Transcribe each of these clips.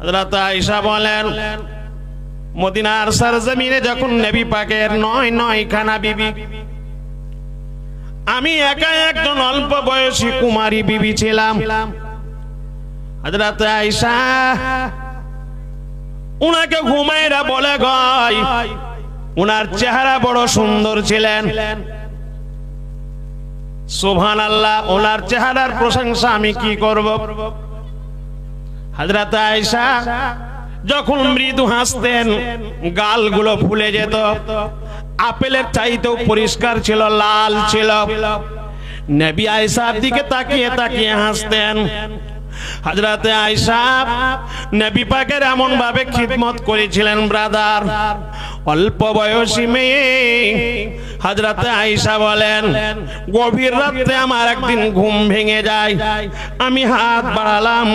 হযরত আয়েশা বলেন, মদিনার সরজমিনে যখন নবী পাকের ৯ খানা বিবি, আমি একা একজন অল্প বয়সী কুমারী বিবি ছিলাম। হযরত আয়েশা উনাকে ঘুমাইরা বলে গয়, উনার চেহারা বড় সুন্দর ছিলেন। সুবহানাল্লাহ, ওনার চেহারার প্রশংসা আমি কি করব। হযরত আয়েশা যখন মৃদু হাসতেন, গালগুলো ফুলে যেত, আপেলের চাইতেও পরিষ্কার ছিল, লাল ছিল। নবী আয়েশার দিকে তাকিয়ে তাকিয়ে হাসতেন। হযরতে আয়েশা নবী পাকের এমন ভাবে খিদমত করেছিলেন ব্রাদার, অল্প বয়সী মেয়ে। হযরতে আয়েশা বলেন, গভীর রাতে আমার একদিন ঘুম ভেঙে যায়, আমি হাত বাড়ালাম,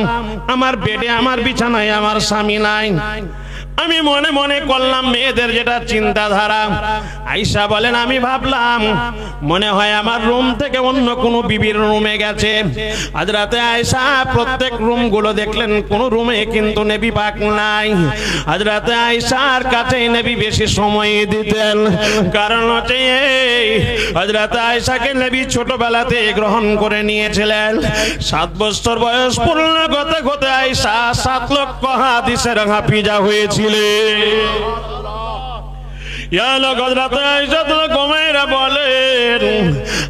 আমার বেডে, আমার বিছানায় আমার স্বামী নাই। আমি মনে মনে করলাম মেয়েদের যেটা চিন্তাধারা। আয়েশা বলেন, আমি ভাবলাম মনে হয় আমার রুম থেকে অন্য কোনো বিবির রুমে গেছে। হযরতে আয়েশা প্রত্যেক রুমগুলো দেখলেন, কোন রুমে কিন্তু নবী পাক নাই। হযরতে আয়েশার কাছে নবী বেশি সময় দিতেন, কারণ হচ্ছে হযরতে আয়েশাকে নবী ছোটবেলাতে গ্রহণ করে নিয়েছিলেন। 7 বছর বয়স পূর্ণ হতে হতে আয়েশা 7 লক্ষ হাদিসের হাফিজা হয়েছিল।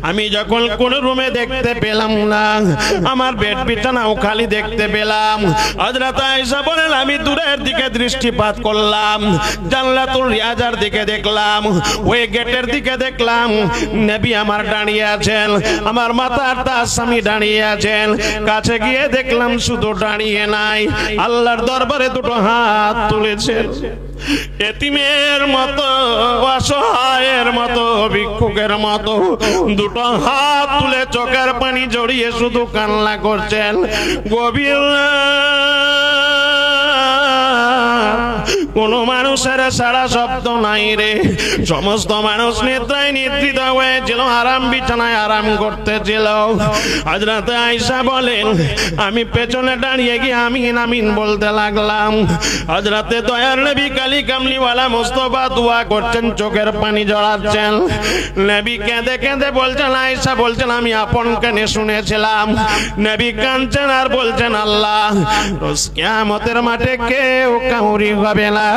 আমি যখন কোন রুমে দেখতে পেলাম না, আমার বেড বিছানাও খালি দেখতে পেলাম। হযরত আয়েশা বলেন, আমি দূরের দিকে দৃষ্টিপাত করলাম, জান্নাতুল রিয়াজার দিকে দেখলাম, ওই গেটের দিকে দেখলাম নবী আমার দাঁড়িয়ে আছেন, আমার মাতার তার স্বামী দাঁড়িয়ে আছেন। কাছে গিয়ে দেখলাম শুধু দাঁড়িয়ে নাই, আল্লাহর দরবারে দুটো হাত তুলেছেন, এতিমের মতো, অসহায়ের মতো, ভিক্ষুকের মতো দুটো হাত তুলে চোখের পানি জড়িয়ে শুধু কান্না করছেন। গভীর কোন মানুষের সারা শব্দ নাই রে, সমস্ত মানুষ নিদ্রায় নিদ্রিত হয়েছিল, আরাম বিছানায় আরাম করতেছিল। হযরত আয়েশা বলেন, আমি পেছনে দাঁড়িয়ে গিয়ে আমিন আমিন বলতে লাগলাম। হযরতে দয়ার নবী কালী কামলিওয়ালা মুস্তাফা দোয়া করছেন, চোখের পানি জড়াচ্ছেন। নবী কেঁদে কেঁদে বলছেন, আয়েশা বলছেন, আমি আপন কানে শুনেছিলাম। নবী কাঁদছেন আর বলছেন, আল্লাহ রোজ কিয়ামতের মাঠে কেউ কাউরি হবে না,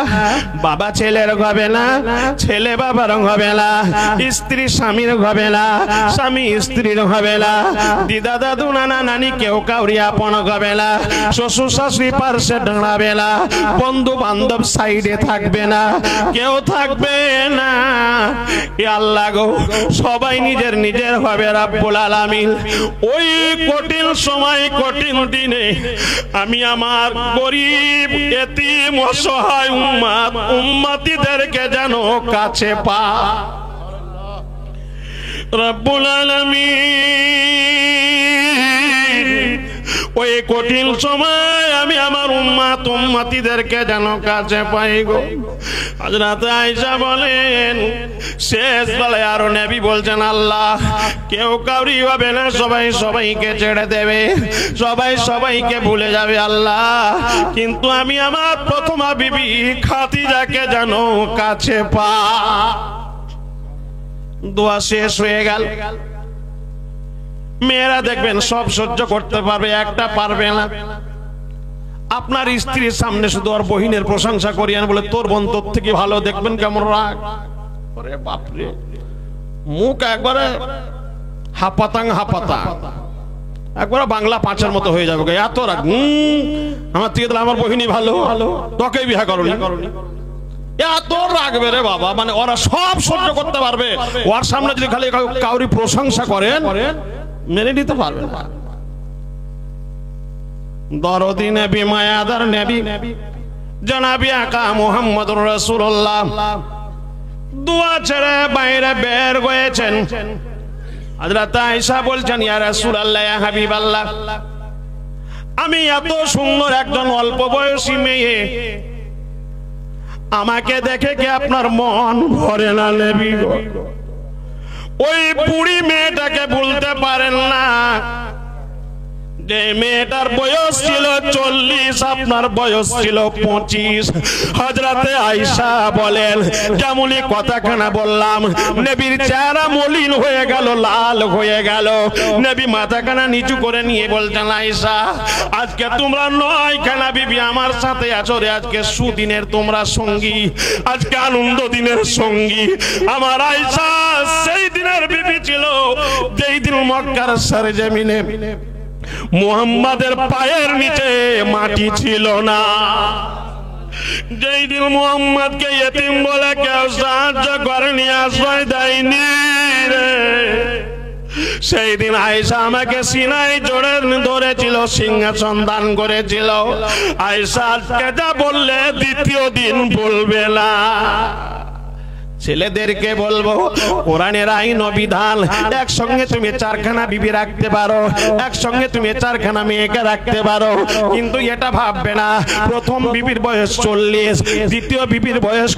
বাবা ছেলের হবে না, ছেলে বাবার হবে না, স্ত্রী স্বামীর হবে না, স্বামী স্ত্রীর হবে না, দিদা দাদু নানা নানি কেউ কাউরি আপন হবে না, শ্বশুর শাশুড়ি পাশে দাঁড়াবে না, বন্ধু বান্ধব সাইডে থাকবে না, কেউ থাকবে না। এ আল্লাহ গো, সবাই নিজের নিজের হবে রাব্বুল আলামিন। ওই কঠিন সময়, কঠিন দিনে আমি আমার গরিব এতিম অসহায় উম্মতিদেরকে যেন কাছে পা রাব্বুল আলামিন। ওই কঠিন সময় আমি আমার উম্মতিদেরকে যেন কাছে পাই গো। হযরত আয়েশা বলেন, শেষ বেলায় আরো নবী বলছেন, আল্লাহ কেউ কাউরি হবে না, সবাই সবাইকে ছেড়ে দেবে, সবাই সবাইকে ভুলে যাবে আল্লাহ, কিন্তু আমি আমার প্রথমা বিবি খাদিজাকে যেন কাছে পা। দোয়া শেষ হয়ে গেল। মেয়েরা দেখবেন সব সহ্য করতে পারবে, একটা পারবে না। আপনার স্ত্রীর সামনে শুধু আর বহিনের প্রশংসা করিয়েন, বলে তোর বোন তোর থেকে ভালো, দেখবেন কেমন রাগ। ওরে বাপরে, মুখ একবারে হাপাতাং হাপাতা, একবারে বাংলা পাঁচের মতো হয়ে যাবে, এত রাগ। আমার থেকে তাহলে আমার বহিনী ভালো, তোকে বিয়ে করনি, এত রাখবে রে বাবা। মানে ওরা সব সহ্য করতে পারবে, ওর সামনে যদি খালি কাউরি প্রশংসা করেন মেনে নিতে পারবে না। দরদি নবী, মায়াদার নবী জনাবি আকা মুহাম্মদুর রাসূলুল্লাহ দোয়া ছেড়ে বাইরে বের হয়েছেন। হযরত আয়েশা বলছেন, ইয়া রাসূলুল্লাহ, ইয়া হাবিবাল্লাহ, আমি এত সুন্দর একজন অল্প বয়সী মেয়ে, আমাকে দেখে কি আপনার মন ভরে না নবী গো? ওই বুড়ি মেয়েটাকে বলতে পারেন না যে মেয়েটার বয়স ছিল 40, আপনার বয়স ছিল 25। হযরতে আয়েশা বলেন, যেমনই কথাখানা বললাম নবীর চেহারা মলিন হয়ে গেল, লাল হয়ে গেল। নবী মাথাখানা নিচু করে নিয়ে বলছেন, আয়েশা আজকে তোমরা 9খানা বিবি আমার সাথে আছো রে, আজকে সুদিনের তোমরা সঙ্গী, আজকে আনন্দ দিনের সঙ্গী। আমার আয়েশা সেই দিনের বিবি ছিল যেই দিন মক্কার সরজমিনে মুহাম্মাদের পায়ের নিচে মাটি ছিল না, যেই দিন মুহাম্মাদকে ইতিম বলে কেউ সাহায্য করেনি, আশ্রয় দেয়নি রে, সেই দিন আয়েশা আমাকে সিনায় জড়ে ধরেছিল, সিংহাসন দান করেছিল। আয়েশা আজকে যা বললে দ্বিতীয় দিন বলবে না। ছেলেদেরকে বলবো, কোরআনের আইন ও বিধান, একসঙ্গে তুমি 4খানা বিবি রাখতে পারো, একসঙ্গে তুমি 4খানা মেয়েকে রাখতে পারো, কিন্তু এটা ভাববে না প্রথম বিবির বয়স 40, দ্বিতীয় বিবির বয়স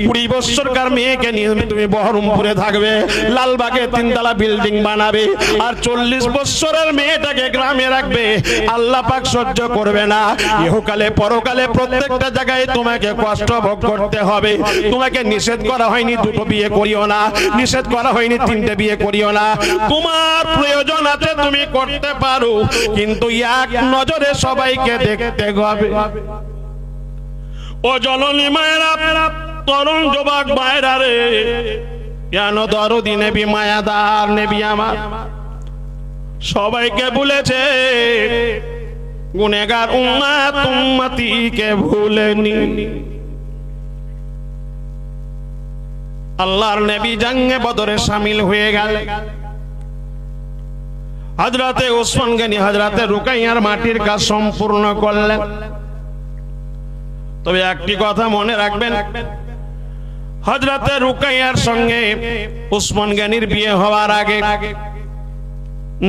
20 বছরকার মেয়েকে নিয়ে তুমি বহরমপুরে থাকবে, লালবাগে 3তলা বিল্ডিং বানাবে, আর 40 বছরের মেয়েটাকে গ্রামে রাখবে। আল্লাহ পাক সহ্য করবে না। ইহকালে পরকালে প্রত্যেকটা জায়গায় তোমাকে কষ্ট ভোগ করতে হবে। তোমাকে নিষেধ করা হয়নি 2টো বিয়ে করিও না, নিষেধ করা হয়নি 3টে বিয়ে করিও না। তোমার প্রয়োজন আছে তুমি করতে পারো, কিন্তু এক নজরে সবাইকে দেখতে হবে। ও জননী মায়েরা, তরুণ যুবক মায়েরা রে, কেন দরদি নবী মায়াদার নবী আমার সবাইকে ভুলেছে, গুনেগার উম্মত উম্মতিকে ভুলেনি। আল্লাহর নবী জঙ্গে বদরে শামিল হয়ে গেলেন। হযরতে ওসমান গনি হযরতে রুকাইয়ার মাটির কাজ সম্পূর্ণ করলেন। তবে একটি কথা মনে রাখবেন, হযরতে রুকাইয়ার সঙ্গে ওসমান গনির বিয়ে হওয়ার আগে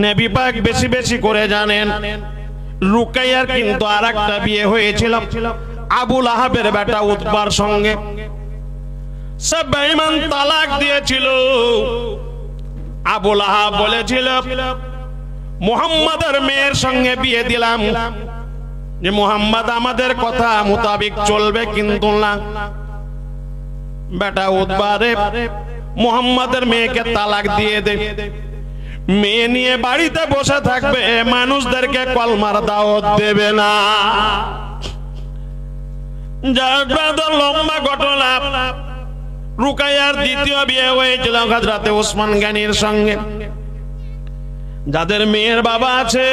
নবী পাক বেশি বেশি করে জানেন, রুকাইয়ার কিন্তু আরেকটা বিয়ে হয়েছিল আবু লাহাবের বেটা উতবার সঙ্গে। সে বেঈমান তালাক দিয়েছিল। আবু লাহাব বলেছিল, মুহাম্মাদের মেয়ের সঙ্গে বিয়ে দিলাম, যে মুহাম্মদ আমাদের কথা মোতাবেক চলবে, কিন্তু না, বেটা উতবারে মুহাম্মাদের মেয়েকে তালাক দিয়ে দে, মেয়ে নিয়ে বাড়িতে বসে থাকবে, মানুষদেরকে কলমার দাওয়াত দেবে না। যার লম্বা ঘটনা, রুকাইয়ার দ্বিতীয় বিয়ে হয়েছিল হযরতে ওসমান গনির সঙ্গে। যাদের মেয়ের বাবা আছে,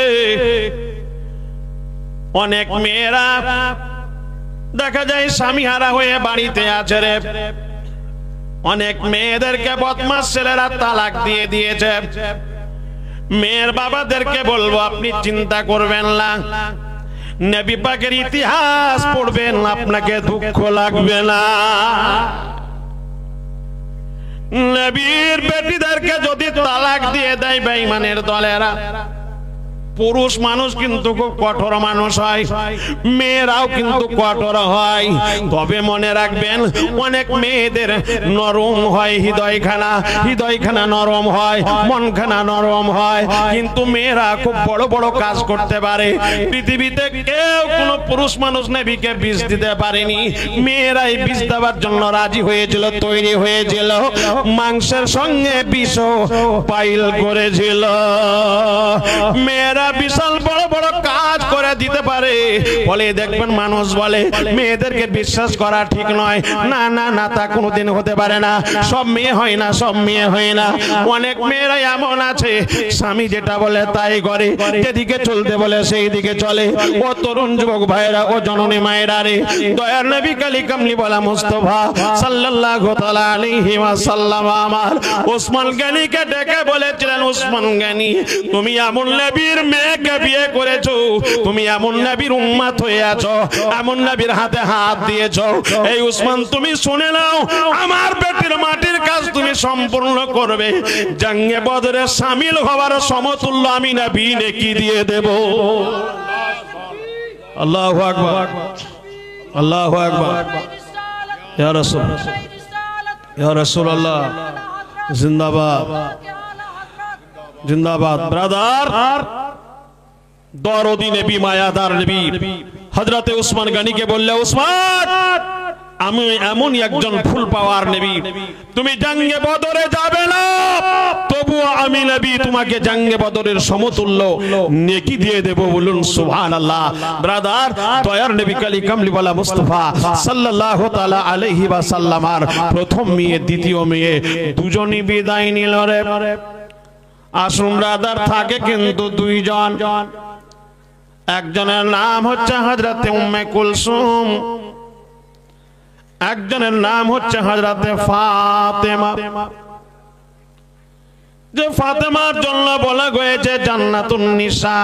অনেক মেয়েরা দেখা যায় স্বামীহারা হয়ে বাড়িতে আছে রে, অনেক মেয়েদেরকে বদমাশ ছেলেরা তালাক দিয়ে দিয়েছে। মেয়ের বাবাদেরকে বলবো, আপনি চিন্তা করবেন না, নবী পাকের ইতিহাস পড়বেন, আপনাকে দুঃখ লাগবে না। নবীর বেটিদেরকে যদি তালাক দিয়ে দেয় বেঈমানের দলেরা, পুরুষ মানুষ কিন্তু খুব কঠোর মানুষ হয়, মেয়েরাও কিন্তু কঠোর হয়। তবে মনে রাখবেন, অনেক মেয়েদের নরম হয় হৃদয়খানা নরম হয়, মনখানা নরম হয়, কিন্তু মেয়েরা খুব বড় বড় কাজ করতে পারে। পৃথিবীতে কেউ কোনো পুরুষ মানুষ নবীকে বিষ দিতে পারেনি, মেয়েরাই বিষ দেওয়ার জন্য রাজি হয়েছিল, তৈরি হয়েছিল, মাংসের সঙ্গে বিষ পাইল করেছিল। মেয়েরা বিশাল বড় বড় কাজ করে দিতে পারে, বলে দেখবেন মানুষ বলে মেয়েদেরকে বিশ্বাস করা ঠিক নয়। না না না, তা কোনোদিন হতে পারে না। সব মেয়ে হয় না, সব মেয়ে হয় না। অনেক মেয়েরা এমন আছে, স্বামী যেটা বলে তাই করে, যেদিকে চলতে বলে সেই দিকে চলে। ও তরুণ যুবক ভাইরা, ও জননী মায়েরা রে, দয়ার নবী কালী কামলি বলা মুস্তাফা সাল্লাল্লাহু তাআলা আলাইহি ওয়াসাল্লাম আমার ওসমান গনিকে ডেকে বলেছিলেন, ওসমান গনি, তুমি এমন নবীর মেয়েকে বিয়ে করেছো, তুমি এমন নবীর উম্মত হয়ে আছো, এমন নবীর হাতে হাত দিয়েছো। এই উসমান, তুমি শুনে নাও, আমার বেটির মাটির কাজ তুমি সম্পূর্ণ করবে, জঙ্গে বদরে শামিল হওয়ার সমতুল্য আমি নবী নেকি দিয়ে দেব। আল্লাহু আকবার, আল্লাহু আকবার। ইয়া রাসূল, ইয়া রাসূলুল্লাহ, জিন্দাবাদ, জিন্দাবাদ। ব্রাদার, দরদি নবী, মায়াদার নবী হযরতে উসমান গনিকে বললে, উসমান আমি এমন একজন ফুল পাওয়ার নবী, তুমি জঙ্গে বদরে যাবে না, তবুও আমি নবী তোমাকে জঙ্গে বদরের সমতুল্য নেকি দিয়ে দেব। বলুন সুবহানাল্লাহ। ব্রাদার, দয়ার নবী কামলিওয়ালা মুস্তাফা সাল্লাল্লাহু তাআলা আলাইহি ওয়াসাল্লামার প্রথম মেয়ে, দ্বিতীয় মেয়ে দুজনই বিদায় নিল রে। আসুন ব্রাদার, থাকে কিন্তু দুইজন। একজনের নাম হচ্ছে হযরতে উম্মে কুলসুম, একজনের নাম হচ্ছে হযরতে ফাতেমা। যে ফাতেমার জন্য বলা হয়েছে জান্নাতুন নিসা,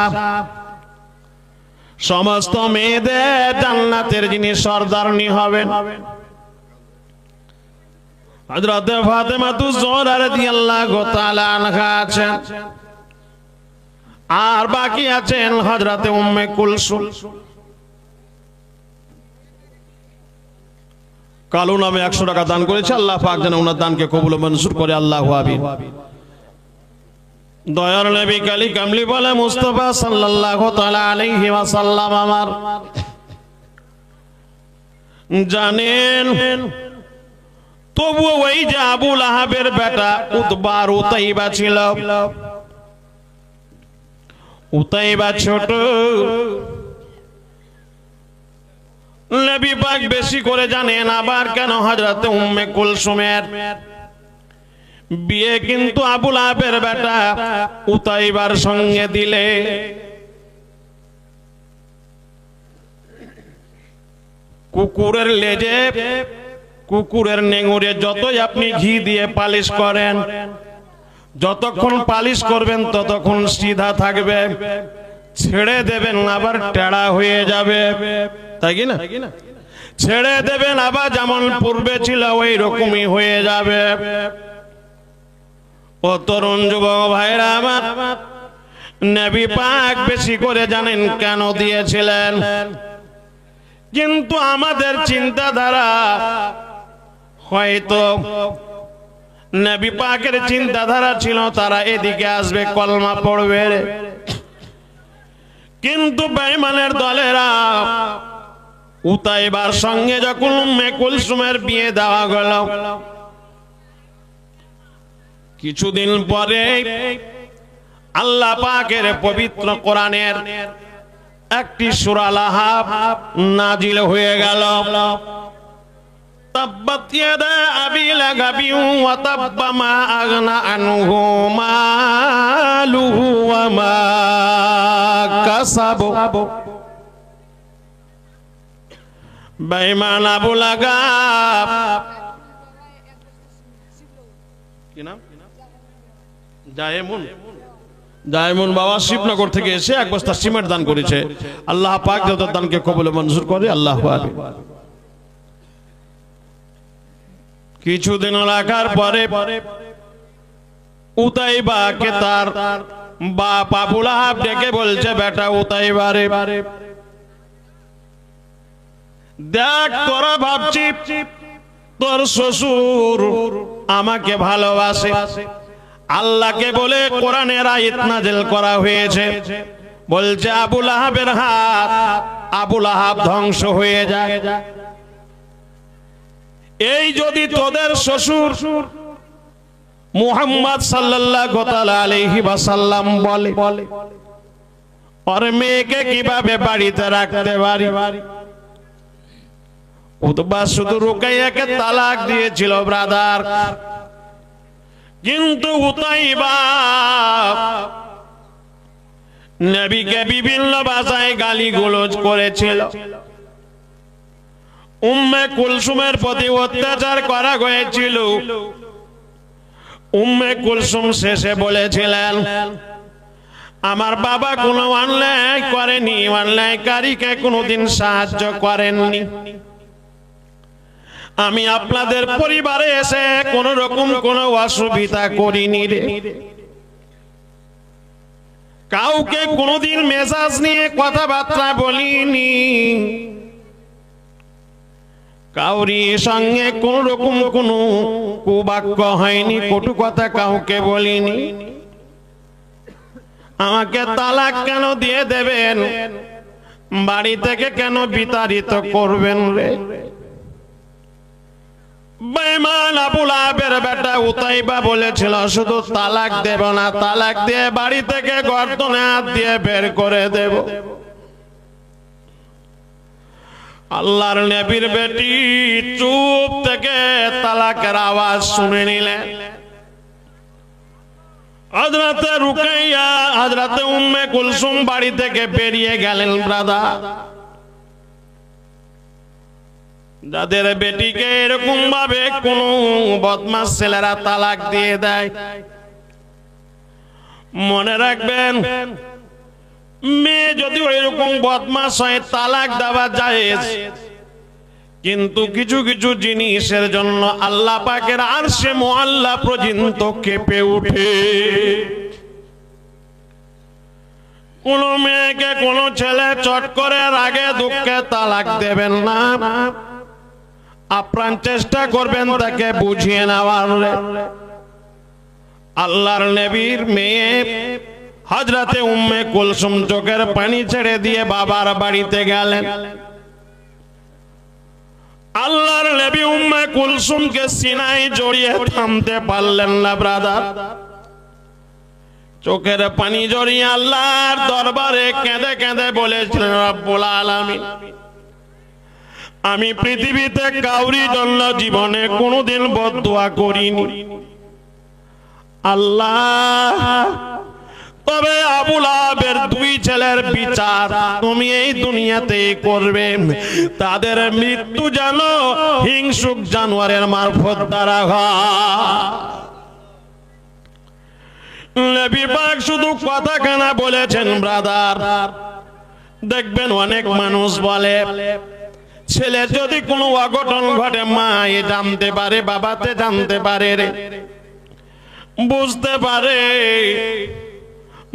সমস্ত মেয়েদের জান্নাতের যিনি সরদারনি হবেন হযরতে ফাতেমাতুজ জোহরা রাদিয়াল্লাহু তাআলা আনহা আছেন, আর বাকি আছেন হযরতে উম্মে কুলসুম। কালো নামে 100 টাকা দান করেছে, আল্লাহ পাক যেন ওনার দানকে কবুল ও মঞ্জুর করে, আল্লাহু আমিন। দয়ার নবী কামলিওয়ালা মুস্তাফা সাল্লাল্লাহু তাআলা আলাইহি ওয়াসাল্লাম আমার জানেন, তবুও ওই যে আবু লাহাবের বেটা উতবা আর উতাইবা ছিল, উতাইবা ছোট, নবী পাক বেশি করে জানেন। আবার কেন হযরতে উম্মে কুলসুমের বিয়ে কিন্তু আবু লাহাবের বেটা উতাইবার সঙ্গে দিলে, কুকুরের লেজে, কুকুরের নেঙুরে যতই আপনি ঘি দিয়ে পালিশ করেন, যতক্ষণ পালিশ করবেন ততক্ষণ সিধা থাকবে, ছেড়ে দেবেন আবার টেড়া হয়ে যাবে, তাই কি না? ছেড়ে দেবেন আবার যেমন পূর্বে ছিল ওই রকমই হয়ে যাবে। ও তরুণ যুবক ভাইরা আমার, নবী পাক বেশি করে জানেন কেন দিয়েছিলেন, কিন্তু আমাদের চিন্তাধারা হয়তো নবী পাকের চিন্তাধারা ছিল তারা এদিকে আসবে, কলমা পড়বে, কিন্তু বেঈমানের দলেরা উতাইবার সঙ্গে যখন উম্মে কুলসুমের বিয়ে দেওয়া গেল, কিছুদিন পরে আল্লাহ পাকের পবিত্র কোরআনের একটি সূরা লাহাব নাজিল হয়ে গেল। তাব্বাত ইয়াদা আবি লাহাবিন ওয়া তাব্বা মা আগনা আনহু মালুহু ওয়া মা কাসাব। বেঈমান আবু লাহাব, কি নাম? জায়মুন বাবা শিবনগর থেকে এসে 1 বস্তা সিমেন্ট দান করেছে। আল্লাহ পাক যত দানকে কবুল ও মঞ্জুর করে, আল্লাহু আমিন। কিছুদিন রাখার পরে উতাইবাকে তার বাপ আবু লাহাব ডেকে বলছে, বেটা উতাইবা রে, দেখ তোরা ভাবছি তোর শ্বশুর আমাকে ভালোবাসে, আল্লাহকে বলে কোরআনের আয়াত নাযিল করা হয়েছে, বলছে আবু লাহাবের হাত, আবু লাহাব ধ্বংস হয়ে যায়। এই যদি তোদের শ্বশুর মুহাম্মদ সাল্লাল্লাহু তাআলা আলাইহি ওয়াসাল্লাম বলে, ওর মেয়েকে কিভাবে বাড়িতে রাখতে পারি? উতবা শুধু রুকাইয়াকে তালাক দিয়েছিল ব্রাদার, কিন্তু উতাইবা নবীকে বিভিন্ন ভাষায় গালিগালাজ করেছিল। উম্মে কুলসুমের প্রতি অত্যাচার করা হয়েছিল। উম্মে কুলসুম শেষে বলেছিলেন, আমার বাবা কোনো অন্যায় করেনি, অন্যায়কারীকে কোনোদিন সাহায্য করেননি। আমি আপনাদের পরিবারে এসে কোন রকম কোনো অসুবিধা করিনি রে, কাউকে কোনোদিন মেজাজ নিয়ে কথাবার্তা বলিনি, কাউরি সঙ্গে কোন রকম কোনো কুবাক্য হয়নি, কটু কথা কাউকে বলিনি। আমাকে তালাক কেন দিয়ে দেবেন, বাড়ি থেকে কেন বিতাড়িত করবেন রে? বেঈমান আবু লাহাবের বেটা উতাইবা বলেছিল শুধু তালাক দেব না, তালাক দিয়ে বাড়ি থেকে গর্দনে হাত দিয়ে বের করে দেব। আল্লাহর নবীর বেটি চুপ থেকে তালাকের আওয়াজ শুনে নিলেন। হযরতে রুকাইয়া হযরতে উম্মে কুলসুম বাড়ি থেকে বেরিয়ে গেলেন। ব্রাদার, যাদের বেটিকে এরকম ভাবে কোন বদমাশ ছেলেরা তালাক দিয়ে দেয়, মনে রাখবেন মেয়ে যদি এরকম বদমাশ হয় তালাক দেওয়া জায়েজ, কিন্তু কিছু কিছু জিনিসের জন্য আল্লাহ পাকের আরশে মুআল্লা পর্যন্ত কেঁপে ওঠে। কোন মেয়েকে কোন ছেলে চট করে রাগে দুঃখে তালাক দেবেন না, আপ্রাণ চেষ্টা করবেন তাকে বুঝিয়ে নেওয়ার। আল্লাহর নবীর মেয়ে হযরতে উম্মে কুলসুম চোখের পানি ছেড়ে দিয়ে বাবার বাড়িতে গেলেন। আল্লাহর নবী উম্মে কুলসুমকে সিনায় জড়িয়ে থামতে পারলেন না। ব্রাদার, চোখের পানি জড়িয়ে আল্লাহর দরবারে কেঁদে কেঁদে বলেছিলেন, রব্বুল আলামিন, আমি পৃথিবীতে কাউরি জন্য জীবনে কোনোদিন বদদুয়া করিনি আল্লাহ, তবে আবু লাহাবের দুই ছেলের বিচার তুমি এই দুনিয়াতে করবে, তাদের মৃত্যু যেন হিংসুক জানোয়ারের মারফত দ্বারা হয়। নবী পাক শুধু কথা কানা বলেছেন। ব্রাদার, দেখবেন অনেক মানুষ বলে ছেলে যদি কোনো অঘটন ঘটে মায়ে জানতে পারে, বাবাতে জানতে পারে, রে বুঝতে পারে,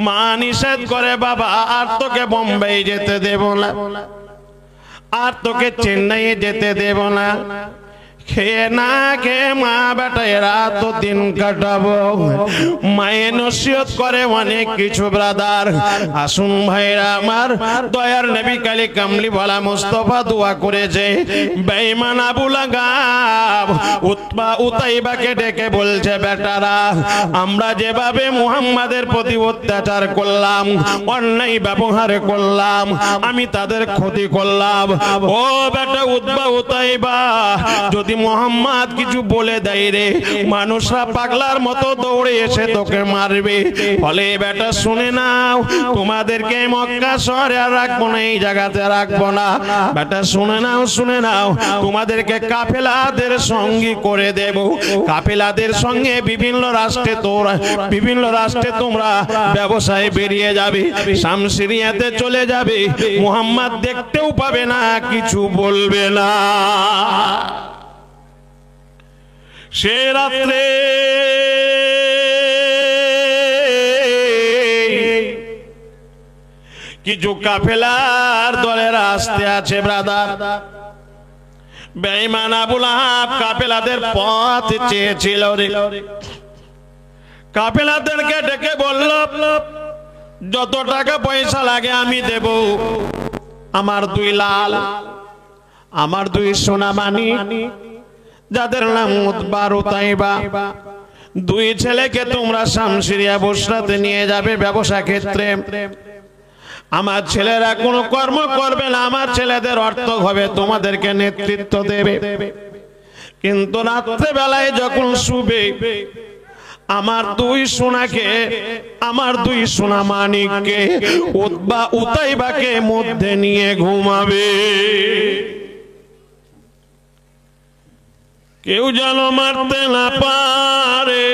মা নিষেধ করে বাবা আর তোকে বোম্বাই যেতে দেব না, আর তোকে চেন্নাই যেতে দেব না, খেয়ে না খেয়ে মা বেটা এরা তো দিন কাটাবো, মায়ের নসিহত করে অনেক কিছু। ব্রাদার, আসুন ভাইরা আমার, দয়ার নবী কালী কামলি বলা মুস্তাফা দোয়া করেছে। বেঈমান আবু লাহাব উতবা উতাইবাকে ডেকে বলছে, বেটারা আমরা যেভাবে মুহাম্মাদের প্রতি অত্যাচার করলাম, অন্যায় ব্যবহার করলাম, আমি তাদের ক্ষতি করলাম, ও বেটা উতবা উতাইবা, যদি মুহাম্মদ কিছু বলে দেয় রে, মানুষরা পাগলার মতো দৌড়ে এসে তোকে মারবে। ফলে বেটা শুনে নাও, তোমাদেরকে মক্কা শহরে আর রাখবো না, এই জায়গাতে রাখবো না। বেটা শুনে নাও, শুনে নাও, তোমাদেরকে কাফেলাদের সঙ্গী করে দেব, কাফেলাদের সঙ্গে বিভিন্ন রাষ্ট্রে তোমরা ব্যবসায় বেরিয়ে যাবে, শাম সিরিয়াতে চলে যাবে, মুহাম্মদ দেখতেও পাবে না, কিছু বলবে না। সে রাত্রে কিছু কাফেলার দলের আসতে আছে। ব্রাদার, বেঈমান আবু লাহাব কাফেলাদের পথ চেয়েছিল রে। কাফেলাদেরকে ডেকে বলল, যত টাকা পয়সা লাগে আমি দেব, আমার দুই লাল, আমার দুই সোনামানি, যাদের নাম উতবা উতাইবা, দুই ছেলেকে তোমরা শাম সিরিয়া বসরাতে নিয়ে যাবে ব্যবসা ক্ষেত্রে। আমার ছেলেরা কোনো কর্ম করবে না, আমার ছেলেদের অর্থ হবে, তোমাদেরকে নেতৃত্ব দেবে। কিন্তু রাত্রে বেলায় যখন শুবে, আমার দুই সোনাকে, আমার দুই সোনা মানিককে উতবা উতাইবাকে মধ্যে নিয়ে ঘুমাবে। কেউ যেন মারতে না পারে,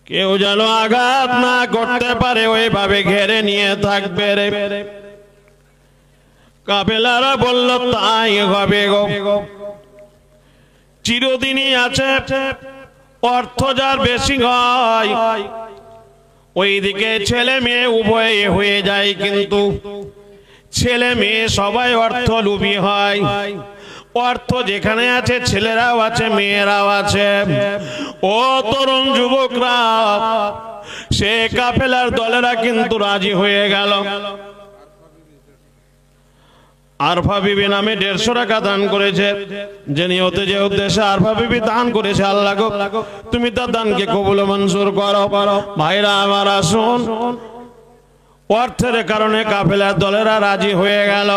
কেউ যেন আঘাত না করতে পারে, ওইভাবে ঘেরে নিয়ে থাকবে রে। কাফেলারা বলল, তাই হবে গো, চিরদিনই আছে, অর্থ যার বেশি হয় ওইদিকে ছেলে মেয়ে উভয় হয়ে যায়, কিন্তু ছেলে মেয়ে সবাই অর্থ লোভী হয়। অর্থ যেখানে আছে ছেলেরাও আছে, মেয়েরাও আছে। ও তরুণ যুবকরা, সে কাফেলার দলেরা কিন্তু রাজি হয়ে গেল। আরফা বিবি নামে 150 টাকা দান করেছে। যে নিয়তে যে উদ্দেশ্যে আরফা বিবি দান করেছে, আল্লাহ গো তুমি তার দানকে কবুল মঞ্জুর করো। ভাইরা আমার আসুন, অর্থের কারণে কাফেলার দলেরা রাজি হয়ে গেল।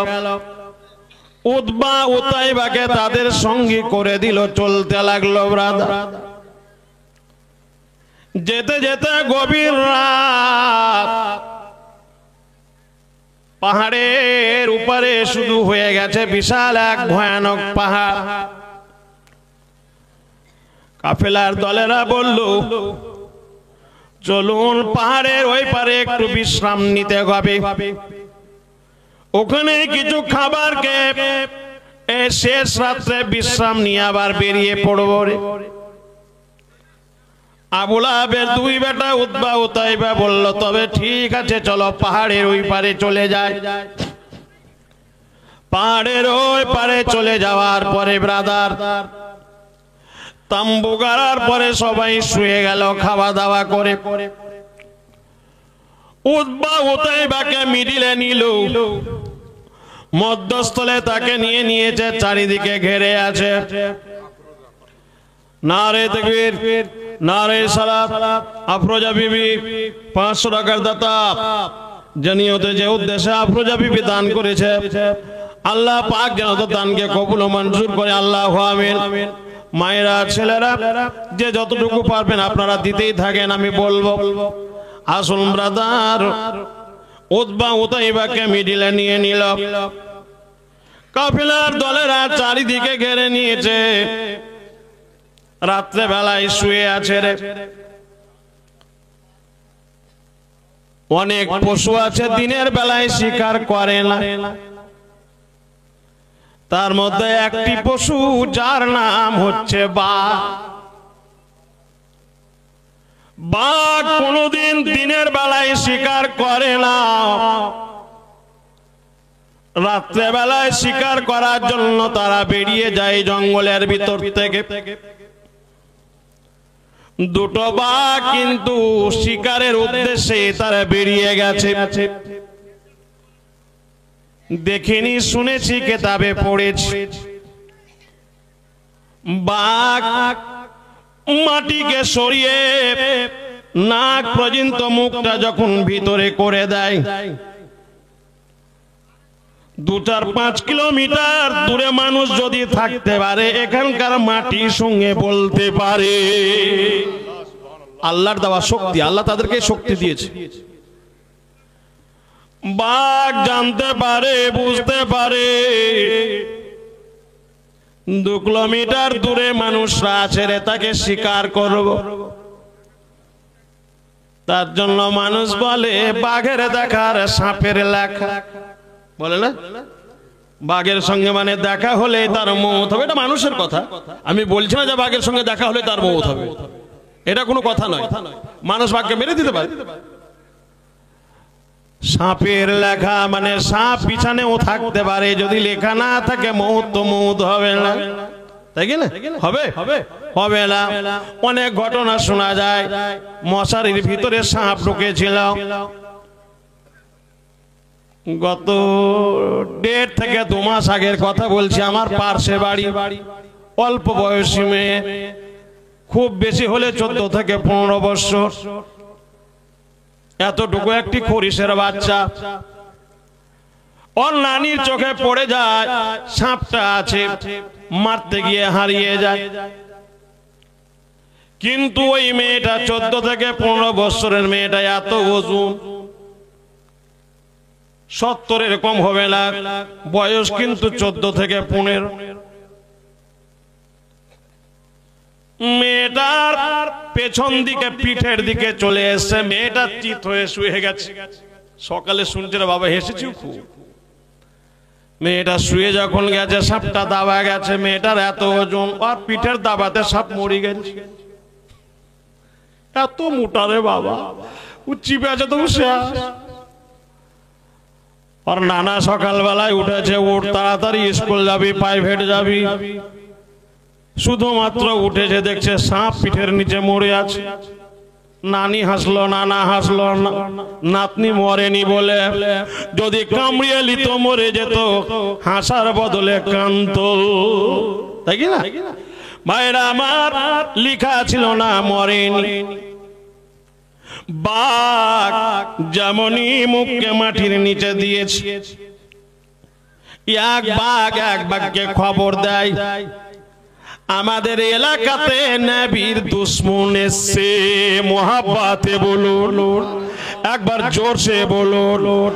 উতবা উতাইবাকে তাদের সঙ্গী করে দিল, চলতে লাগলো ব্রাদার। যেতে যেতে গভীর রাত, পাহাড়ের উপরে শুধু হয়ে গেছে বিশাল এক ভয়ানক পাহাড়। কাফেলার দলেরা বলল, চলুন পাহাড়ের ওই পারে একটু বিশ্রাম নিতে হবে, ওখানে কিছু খাবার খেয়ে শেষ রাত্রে বিশ্রাম নিয়ে আবার বেরিয়ে পড়ব। আবু লাহাবের 2 বেটা উতবা উতাইবা বলল, তবে ঠিক আছে চলো পাহাড়ের ওই পারে চলে যায়। পাহাড়ের ওই পারে চলে যাওয়ার পরে ব্রাদার তাম্বু গাড়ার পরে সবাই শুয়ে গেল খাওয়া দাওয়া করে। উতবা উতাইবাকে মিডিলে নিল, মধ্যস্থলে তাকে নিয়ে নিয়েছে, চারিদিকে ঘেরে আছে। নারে তাকবীর, নারে সালাত। আফরোজা বিবি 500 টাকার দাতা, জানিওতে যে উদ্দেশ্যে আফরোজা বিবি দান করেছে, আল্লাহ পাক যেন তো দানকে কবুল ও মঞ্জুর করে, আল্লাহু আমিন। মায়েরা ছেলেরা যে যতটুকু পারবেন আপনারা দিতেই থাকেন, আমি বলবো। আসুন ব্রাদার, উতবা উতাইবাকে মিডিলে নিয়ে নিল। কাফেলার দলেরা চারিদিকে ঘেরে নিয়েছে, রাত্রে বেলায় শুয়ে আছে রে। অনেক পশু আছে দিনের বেলায় শিকার করে না, তার মধ্যে একটি পশু যার নাম হচ্ছে বাঘ। বাঘ কোনদিন দিনের বেলায় শিকার করে না, রাত্রে বেলায় শিকার করার জন্য তারা বেরিয়ে যায় জঙ্গলের ভিতর থেকে। 2টো বাঘ কিন্তু শিকারের উদ্দেশ্যে তারা বেরিয়ে গেছে। দেখিনি, শুনেছি, কিতাবে পড়েছি। বাঘ মাটিকে সরিয়ে নাক পর্যন্ত মুখটা যখন ভিতরে করে দেয়, 2-4-5 কিলোমিটার দূরে মানুষ যদি থাকতে পারে, এখানকার মাটির সঙ্গে বলতে পারে। আল্লাহর দেওয়া শক্তি, আল্লাহ তাদেরকে শক্তি দিয়েছে। বাঘ জানতে পারে, বুঝতে পারে 2 কিলোমিটার দূরে মানুষরা আছে রে, তাকে শিকার করব। তার জন্য মানুষ বলে বাঘের দেখার সাপের লেখা, বলে না? বাঘের সঙ্গে মানে দেখা হলে তার মৌত হবে, এটা মানুষের কথা। আমি বলছি না যে বাঘের সঙ্গে দেখা হলে তার মৌত হবে, এটা কোনো কথা নয়। মানুষ বাঘকে মেরে দিতে পারে। সাপের লেখা মানে সাপ পিছনেও থাকতে পারে, যদি লেখা না থাকে মৌত তো মৌত হবে না, তাই কি না? হবে হবে না। অনেক ঘটনা শোনা যায়, মশারির ভিতরে সাপ ঢুকেছিল। গত 1.5 থেকে 2 মাস আগের কথা বলছি। আমার পার্শ্বে বাড়ি, অল্প বয়সী মেয়ে, খুব বেশি হলে 14 থেকে 15 বছর, এতটুকু একটি খরিসের বাচ্চা। ওর নানির চোখে পড়ে যায় সাপটা আছে, মারতে গিয়ে হারিয়ে যায়। কিন্তু ওই মেয়েটা 14 থেকে 15 বছরের মেয়েটা, এত ওজন, 70 এরকম হবে না বয়স, কিন্তু 14 থেকে 15। মেয়েটার পেছন দিকে, পিঠের দিকে চলে এসে মেয়েটা চিত হয়ে শুয়ে গেছে। সকালে শুনছে বাবা, হেসেছি খুব। মেয়েটা শুয়ে যখন গেছে, সাপটা দাবা গেছে। মেয়েটার এত ওজন, আর পিঠের দাবাতে সাপ মরে গেছে। এত মোটা রে বাবা, ও চিপে আছে তো শেষ। আর নানা সকালবেলায় উঠেছে, উঠ তাড়াতাড়ি স্কুল যাবি, প্রাইভেট যাবি। শুধুমাত্র উঠেছে, দেখছে সাপ পিঠের নিচে মরে আছে। নানি হাসলো, নানা হাসলো, নাতনি মরেনি বলে যদি কামড়িয়ে লিত মরে যেত, হাসার বদলে কান্ত, তাই কি না ভাইরা আমার? লিখা ছিল না মরেনি। বাঘ যেমনই মুখকে মাটির নিচে দিয়েছে, এক বাঘকে খবর দেয় আমাদের এলাকাতে নবীর দুশমন এসছে। মোহাব্বতে বলুন, একবার জোরসে বলুন,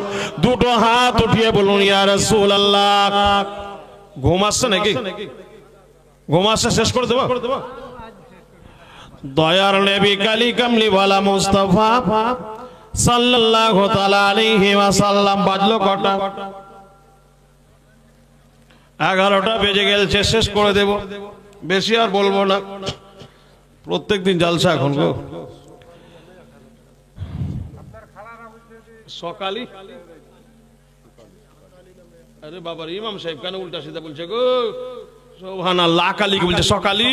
দুটো হাত উঠিয়ে বলুন ইয়া রাসূলুল্লাহ। ঘুম আসছে নাকি? ঘুম আসছে? শেষ করে দেবো। দয়ার নবী কালী কামলিওয়ালা মুস্তাফা সাল্লাল্লাহু তাআলা আলাইহি ওয়াসাল্লাম। বাজলো কটা? 11টা বেজে গেছে। শেষ করে দেব, বেশি আর বলবো না। প্রত্যেকদিন জালসা এখন গো। সকালি, আরে বাবার ইমাম সাহেব কেন উল্টা সিধা বলছে গো? সুবহানাল্লাহ। আকালি বলছে সকালি,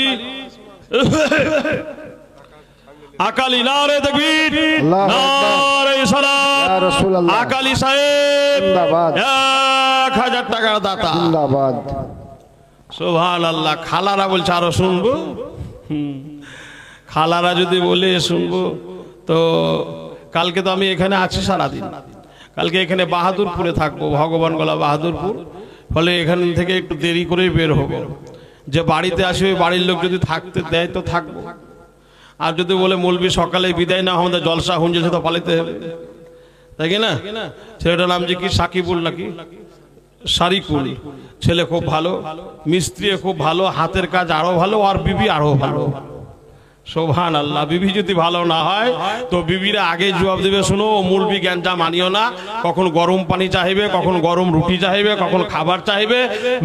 আকালি নারে তাকবীর, নারে সালাত, ইয়া রাসূলুল্লাহ। আকালি সাহেব জিন্দাবাদ, 1000 টাকার দাতা জিন্দাবাদ। সুবহানাল্লাহ। খালারা বলছে আরো শুনবো। খালারা যদি বলে শুনবো, তো কালকে তো আমি এখানে আছি সারাদিন, কালকে এখানে বাহাদুরপুরে থাকবো, ভগবানগোলা বাহাদুরপুর। ফলে এখান থেকে একটু দেরি করে বের হবো। যে বাড়িতে আসবে বাড়ির লোক যদি থাকতে দেয় তো থাকবো, আর যদি বলে মৌলবি সকালে বিদায় না আমাদের জলসা হুঞ্জে তো পালিতে হবে, তাই কি না? ছেলেটার নাম যে কি সাকিবুল নাকি সারিকুল, ছেলে খুব ভালো, মিস্ত্রি খুব ভালো, হাতের কাজ আরো ভালো, আর বিবি আরো ভালো। সুবহানাল্লাহ। বিবি যদি ভালো না হয় তো বিবিরা আগে জবাব দেবে, শুনো মৌলবি জ্ঞানটা মানিও না, কখন গরম পানি চাইবে, কখন গরম রুটি চাইবে, কখন খাবার চাইবে,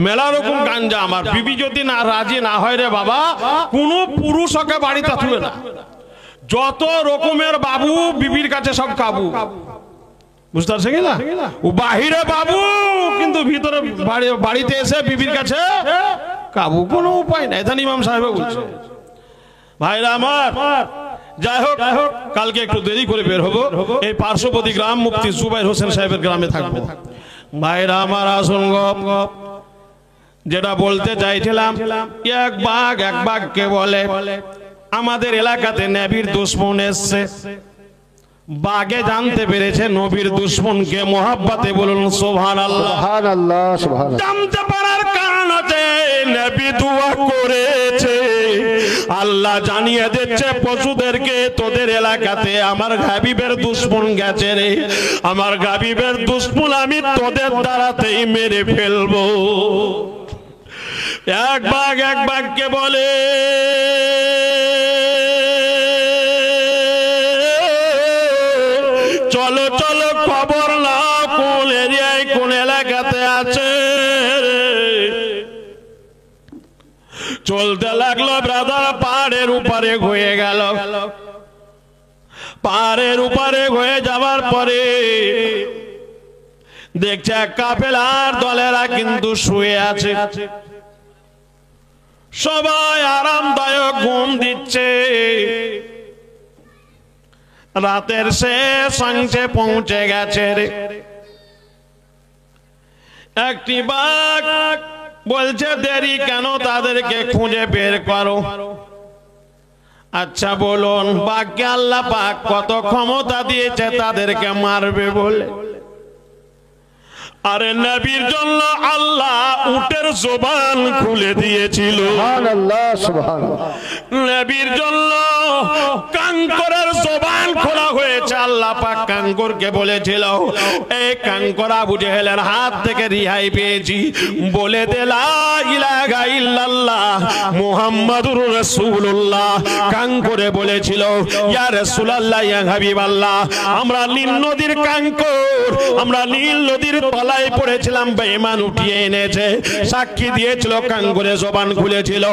মেলা রকম গাঞ্জা। আমার বিবি যদি না রাজি না হয় রে বাবা, কোন পুরুষ ওকে বাড়িতে থাকবে না। যত রকমের বাবু বিবির কাছে সব কাবু, বুঝতে পারছে কি না? ও বাহিরে বাবু, কিন্তু ভিতরে বাড়িতে এসে বিবির কাছে কাবু। কোনো উপায় নাই। এটা ইমাম সাহেব বলছে। ভাইরা আমার, যাই হোক কালকে একটু দেরি করে বের হবো। এই পার্শ্ববর্তী গ্রাম মুফতি জুবাইর হোসেন সাহেবের গ্রামে থাকবো। ভাইরা আমার আসুন, যেটা বলতে চাইছিলাম, এক বাঘকে বলে আমাদের এলাকাতে নবীর দুশমন এসছে। বাঘে জানতে পেরেছে নবীর দুশমনকে। মোহাব্বতে বলুন সুবহানাল্লাহ, সুবহানাল্লাহ, সুবহানাল্লাহ। জানতে পারার কারণ হচ্ছে নবী দোয়া করেছে, আল্লাহ জানিয়ে দিচ্ছে পশুদেরকে, তোদের এলাকাতে আমার হাবিবের দুশমন গেছে রে, আমার হাবিবের দুশমন আমি তোদের দ্বারাতেই মেরে ফেলবো। এক বাঘকে বলে চলো চলো, খবর নাও কোন এরিয়ায় কোন এলাকাতে আছে। চলতে লাগলো ব্রাদার, পাহাড়ের উপরে হয়ে গেল। পাহাড়ের উপরে হয়ে যাওয়ার পরে দেখছে কাফেলার দলেরা কিন্তু শুয়ে আছে, সবাই আরামদায়ক ঘুম দিচ্ছে। রাতের শেষ অংশে পৌঁছে গেছে রে। একটি বাঘ বলছে দেরি কেন, তাদেরকে খুঁজে বের করো। আচ্ছা বলুন, বাঘকে আল্লাহ পাক কত ক্ষমতা দিয়েছে তাদেরকে মারবে বলে? আরে নবীর জন্য আল্লাহ উটের জবান খুলে দিয়েছিল। সুবহানাল্লাহ, সুবহানাল্লাহ। নবীর জন্য কাঙ্করের জবান খোলা হয়েছে। আল্লাহ পাক কাঙ্করকে বলেছিল, এই কাঙ্কর আবু জেহেলের হাত থেকে রিহাই পেয়েছি, বলে দে লা ইলাহা ইল্লাল্লাহ মুহাম্মাদুর রাসূলুল্লাহ। কাঙ্করে বলেছিল, ইয়া রাসূলুল্লাহ, ইয়া হাবিবাল্লাহ, আমরা নীল নদীর কাঙ্কর, আমরা নীল নদীর তলায় পড়েছিলাম, বেঈমান উঠিয়ে এনেছে। সাক্ষী দিয়েছিল, কাঙ্করে জবান খুলেছিল।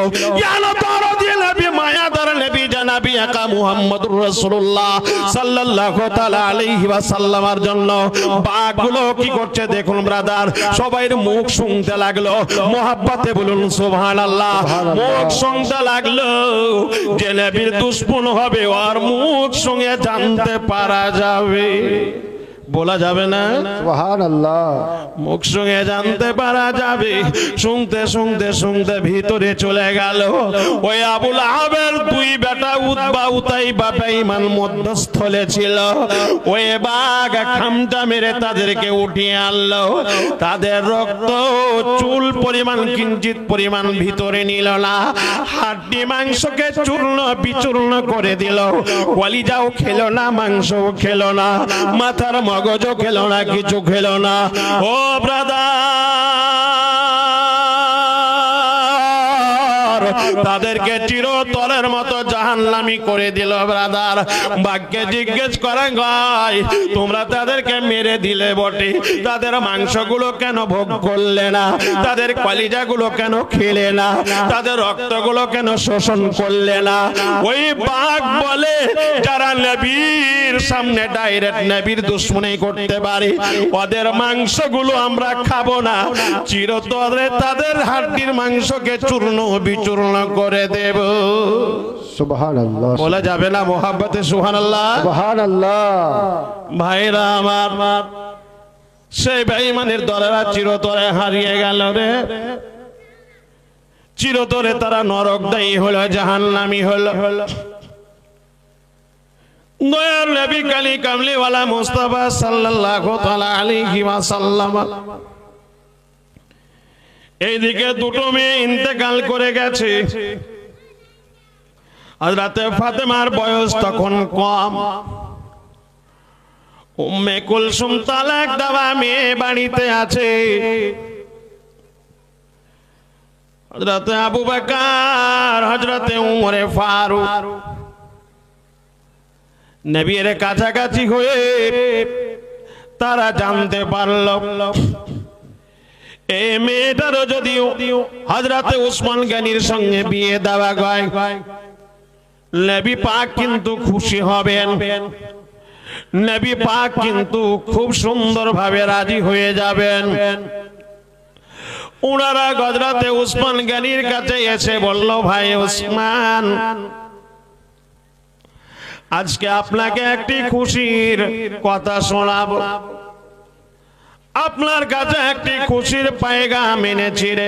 ইয়া নবী, নবী মায়াদার নবী জনাব বিয়াকা মুহাম্মাদুর রাসূলুল্লাহ সাল্লাল্লাহু তাআলা আলাইহি ওয়াসাল্লামের জন্য বাঘগুলো কি করছে দেখুন ব্রাদার, সবাইর মুখ শুনতে লাগলো, মোহাব্বতে বলুন সুবহানাল্লাহ। মুখ শুনতে লাগলো, যে নবীর দুশমন হবে ওর মুখ শুনে জানতে পারা যাবে, বলা যাবে না সুবহানাল্লাহ, মুখ সঙ্গে জানতে পারা যাবে। শুনতে শুনতে শুনতে ভিতরে চলে গেল। ওই আবুল আহাবের দুই বেটা উতবা উতাইবা বেঈমান মধ্যস্থলে ছিল। ওই বাঘ খামটা মেরে তাদেরকে উঠিয়ে আনলো। তাদের রক্ত চুল পরিমাণ কিঞ্চিত পরিমাণ ভিতরে নিল না, হাড্ডি মাংসকে চূর্ণ বিচূর্ণ করে দিল। কলিজাও খেলো না, মাংসও খেলো না, মাথার মগজও খেলো না, কিছু খেলো না। ও ব্রাদার, তাদেরকে চিরতরের মতো জাহান্নামী করে দিল ব্রাদার। বাঘকে জিজ্ঞেস করেন, গায় তোমরা তাদেরকে মেরে দিলে বটে, তাদের মাংসগুলো কেন ভোগ করলে না, তাদের কলিজাগুলো কেন খেলে না, তাদের রক্তগুলো কেন শোষণ করলে না? ওই বাঘ বলে, যারা নবীর সামনে ডাইরেক্ট নবীর দুশমনি করতে পারে ওদের মাংসগুলো আমরা খাবো না, চিরতরে তাদের হাড্ডির মাংসকে চূর্ণ বিচূর্ণ করে দেব। সুবহানাল্লাহ, বলা যাবে না মোহাব্বতে সুবহানাল্লাহ? সুবহানাল্লাহ। ভাইরা আমার, সেই বেঈমানের দলেরা চিরতরে হারিয়ে গেল রে। চিরতরে তারা নরকদায়ী হলো, জাহান্নামী হলো। দয়ার নবী কালী কামলিওয়ালা মুস্তাফা সাল্লাল্লাহু তাআলা আলাইহি ওয়াসাল্লাম এইদিকে দুটো মেয়ে ইন্তেকাল করে গেছে। হযরতে ফাতেমার বয়স তখন কম। উম্মে কুলসুম তালাক দেওয়া মেয়ে বাড়িতে আছে। হযরতে আবু বকর, হযরতে উমরে ফারুক নবীর কাছাকাছি হয়ে তারা জানতে পারল এই মেয়েটারও যদিও হযরতে উসমান গনির সঙ্গে বিয়ে দেওয়া হয়, নবী পাক কিন্তু খুশি হবেন, নবী পাক কিন্তু খুব সুন্দরভাবে রাজি হয়ে যাবেন। ওনারা হযরতে উসমান গনির কাছে এসে বলল, ভাই উসমান, আজকে আপনাকে একটি খুশির কথা শোনাবো। আপনার কাছে একটি খুশির পায়গাম এনেছি রে।